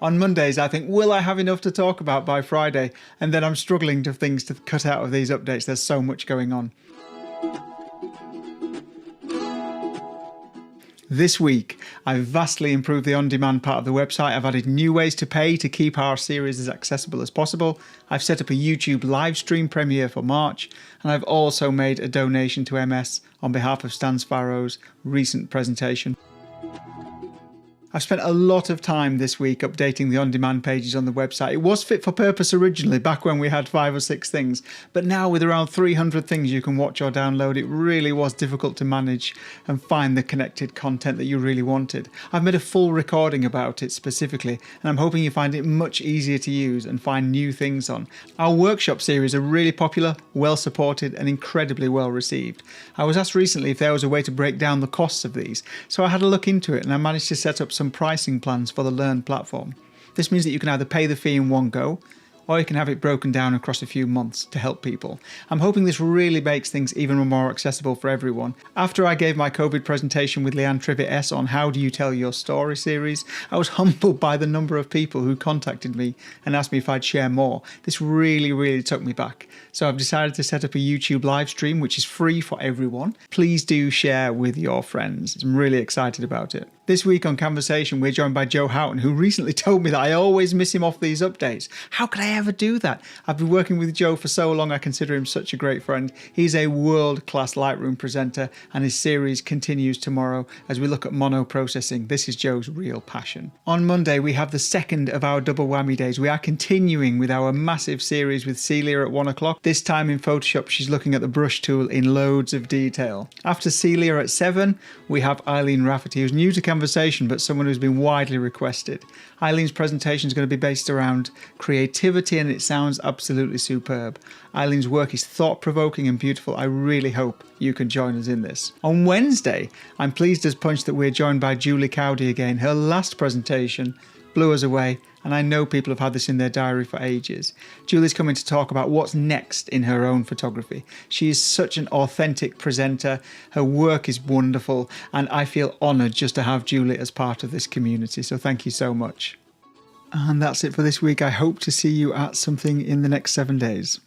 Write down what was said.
On Mondays, I think, will I have enough to talk about by Friday? And then I'm struggling to things to cut out of these updates. There's so much going on. This week, I've vastly improved the on-demand part of the website. I've added new ways to pay to keep our series as accessible as possible. I've set up a YouTube live stream premiere for March, and I've also made a donation to MS on behalf of Stan Sparrow's recent presentation. I've spent a lot of time this week updating the on-demand pages on the website. It was fit for purpose originally, back when we had 5 or 6 things, but now with around 300 things you can watch or download, it really was difficult to manage and find the connected content that you really wanted. I've made a full recording about it specifically, and I'm hoping you find it much easier to use and find new things on. Our workshop series are really popular, well supported, and incredibly well received. I was asked recently if there was a way to break down the costs of these, so I had a look into it and I managed to set up some pricing plans for the Learn platform. This means that you can either pay the fee in one go, or you can have it broken down across a few months to help people. I'm hoping this really makes things even more accessible for everyone. After I gave my COVID presentation with Leanne Trivett S on How Do You Tell Your Story series, I was humbled by the number of people who contacted me and asked me if I'd share more. This really took me back. So I've decided to set up a YouTube live stream, which is free for everyone. Please do share with your friends. I'm really excited about it. This week on Camversation, we're joined by Joe Houghton, who recently told me that I always miss him off these updates. How could I ever do that? I've been working with Joe for so long, I consider him such a great friend. He's a world-class Lightroom presenter, and his series continues tomorrow as we look at mono processing. This is Joe's real passion. On Monday, we have the second of our double whammy days. We are continuing with our massive series with Celia at 1 o'clock. This time in Photoshop, she's looking at the brush tool in loads of detail. After Celia at 7, we have Eileen Rafferty, who's new to Camversation, but someone who's been widely requested. Eileen's presentation is going to be based around creativity, and it sounds absolutely superb. Eileen's work is thought-provoking and beautiful. I really hope you can join us in this. On Wednesday, I'm pleased as punch that we're joined by Julie Cowdy again. Her last presentation blew us away, and I know people have had this in their diary for ages. Julie's coming to talk about what's next in her own photography. She is such an authentic presenter, her work is wonderful, and I feel honoured just to have Julie as part of this community, so thank you so much. And that's it for this week. I hope to see you at something in the next 7 days.